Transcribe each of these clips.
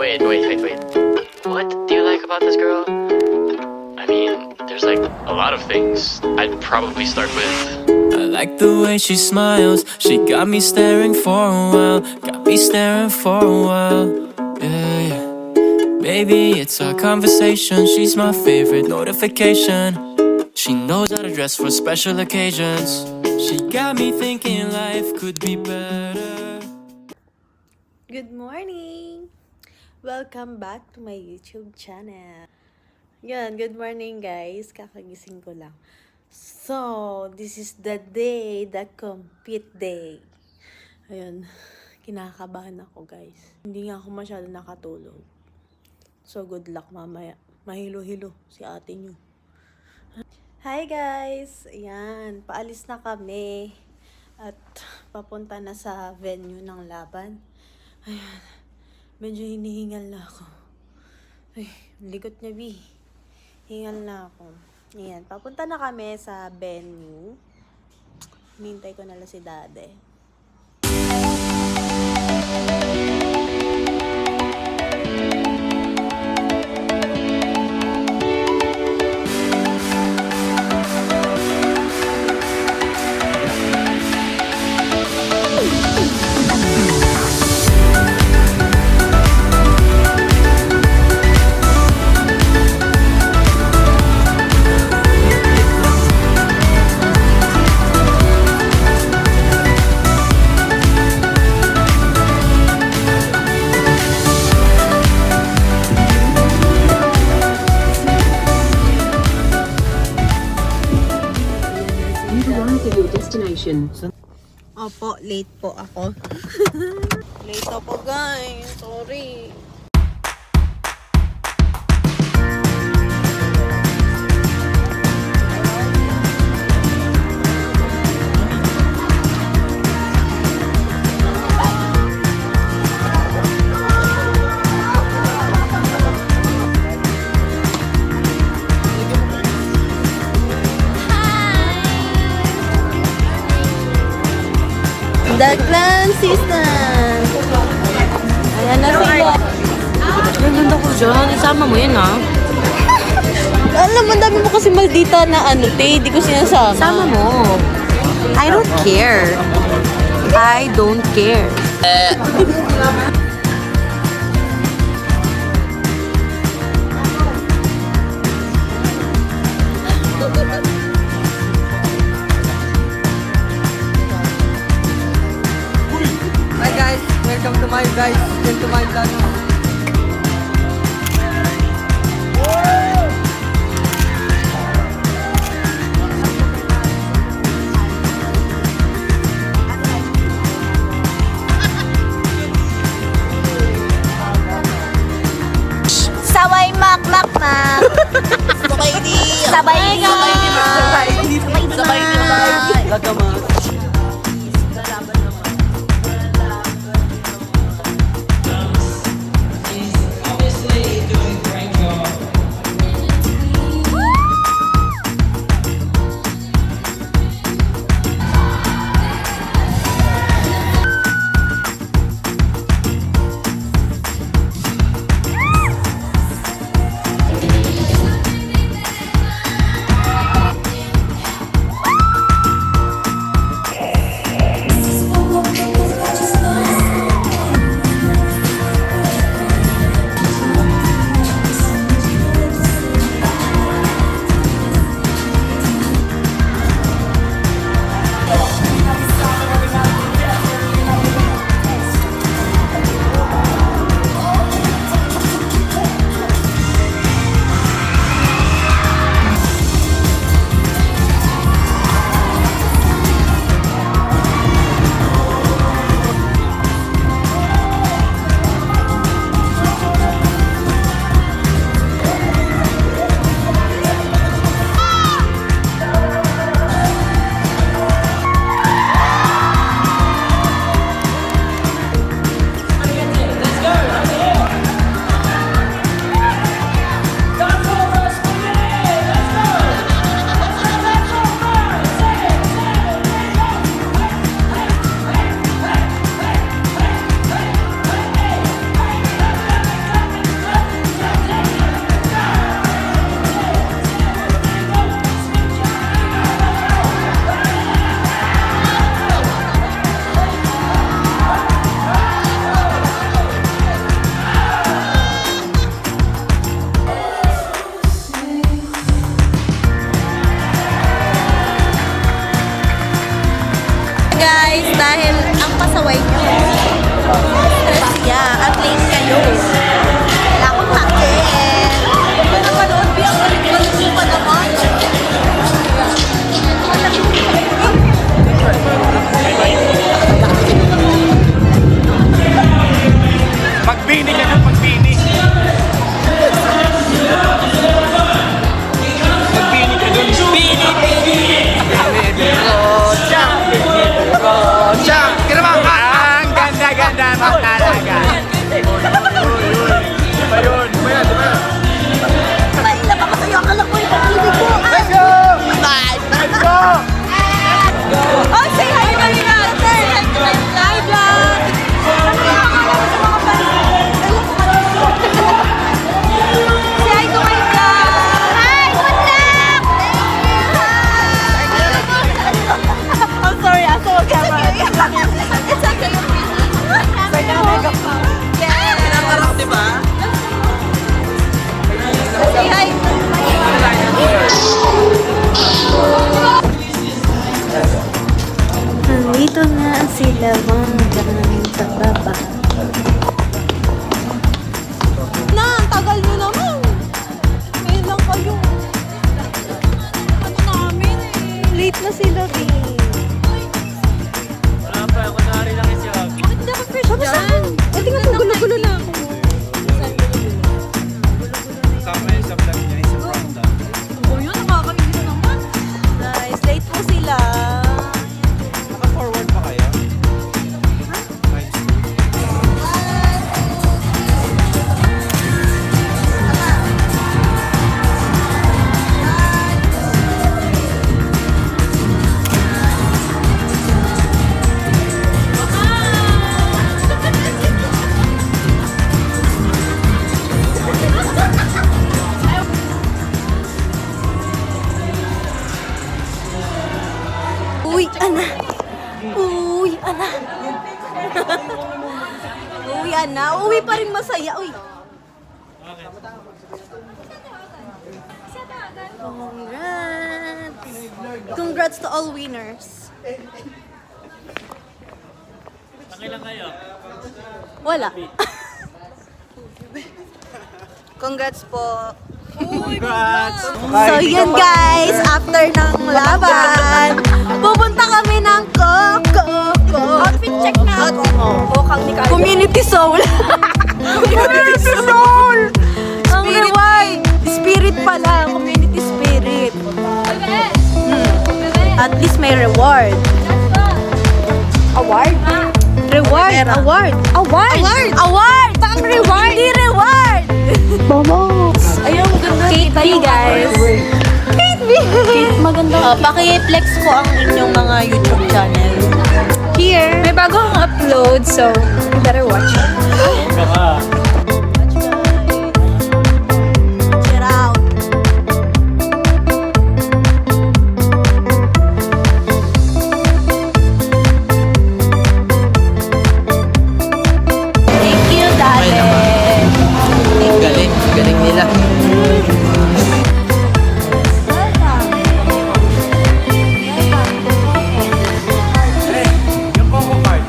Wait. What do you like about this girl? I mean, there's like a lot of things. I'd probably start with... I like the way she smiles. She got me staring for a while. Yeah. Baby, it's our conversation. She's my favorite notification. She knows how to dress for special occasions. She got me thinking life could be better. Good morning! Welcome back to my YouTube channel. Yan, good morning guys. Kakagising ko lang. So, this is the day, the compete day. Ayun, kinakabahan ako guys. Hindi nga ako masyado nakatulog. So, good luck mamaya. Mahilo-hilo si ate nyo. Hi guys! Ayan, paalis na kami. At papunta na sa venue ng laban. Ayan, medyo hinihingal na ako. Ay, ligot niya, Bi. Hingal na ako. Ayan, papunta na kami sa venue. Hinintay ko na lang si Dade. Opo, late po ako. Late ako guys, sorry. The Clan Sisters! Ayan na sila. Ang ganda ko dyan. Isama mo yun, ha? Alam mo, dami mo kasi maldita na di ko sinasama. Isama mo. I don't care. I don't care. Hi guys, welcome to my vlog. Sabay mak. Sabay di. away nyo. Stress yan. At late kayo. Wala akong pakit. Kung napanood, biyang galing mo pa naman. Magbini ka na, magbini. Magbini ka dun. Bini, bini. Rocha. Rocha. Kaya naman, ang ganda-ganda mo talaga. Diba yun? Diba yan? Diba yan? Mahila pa kasi yung anak ko yung pag-ibig ko. Let's go! Bye! Let's go! Oh, say hi kami na! Say hi to my live vlog! Ano yung akala mo sa mga fans? Say hi to my vlog! Hi! Good luck! I'm sorry, I saw a camera. It's okay. Yeah! Pinangarap, di ba? Say hi! Nandito na sila mga sa baba. Na, ang tagal nyo naman. Ngayon lang kayo. Ano namin eh. Late na sila, babe. Bakit hindi ako fresh dyan? Eh, tingnan mo, gulo-gulo na ako. Sama yun sa vlog niya, sa Ronda. Oh, yun, nakakaingit naman. Nice, late po sila. Naka-forward pa kayo? Uy, ana. Uy, ana. Uwi, ana. Uwi pa rin masaya. Uy. Congrats. Congrats to all winners. Pakilang kayo. Wala. Congrats po. Congrats! So yun guys, after ng laban, pupunta kami ng Outfit check na ako. Community Soul. Community Soul! Ang reward. Spirit pala. Community Spirit. At least may reward. Award? Reward. Award. Award. Award. Award. Ang reward. Hindi reward. Ayun, maganda. Kate B, guys. Kate B. Kate, maganda. Paki-flex ko ang inyong mga YouTube channel. Here. May bago akong upload, so you better watch it. Check it out. Thank you, Daddy. Galing, galing nila. Yung Coco Card.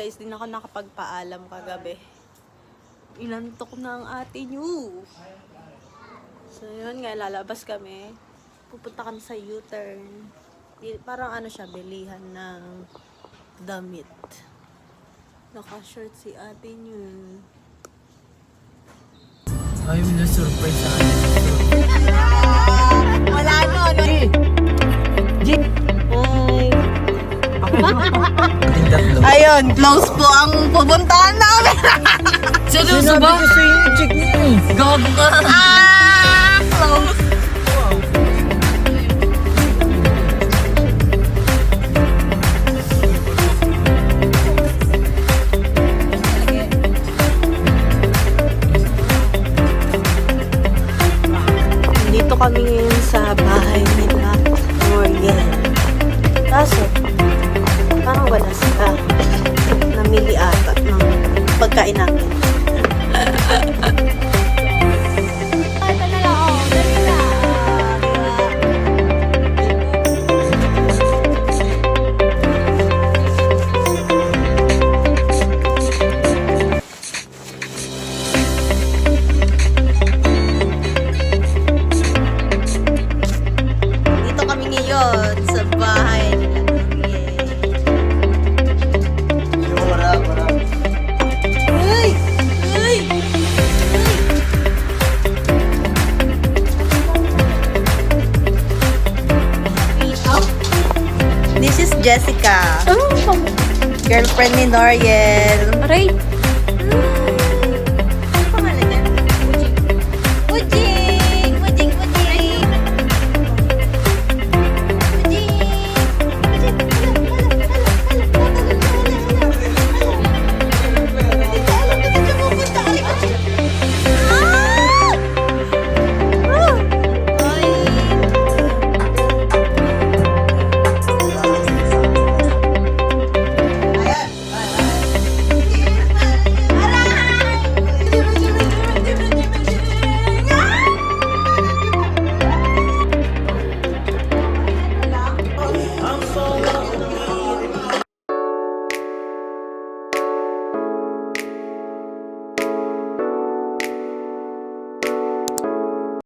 guys, di na ako nakapagpaalam kagabi. Inantok na ang ate nyo. So yun nga, lalabas kami. Pupunta kami sa U-turn. Parang ano siya, bilihan ng damit. Naka-short si ate nyo. Ay, may na-surprise sa akin. Wala nun. Yung tatlo. Ayun, close po ang pupuntahan namin. Seryoso ba? Kasi yung chick niya eh. Gago ka. Close. Dito kami ngayon sa bahay ni Matt Morgan. Kaso, parang wala sila. Namili ata ng pagkain namin. Dito kami ngayon sa bahay nila. Wala. Uy! Uy! This is Jessica. Girlfriend ni Noriel. Aray,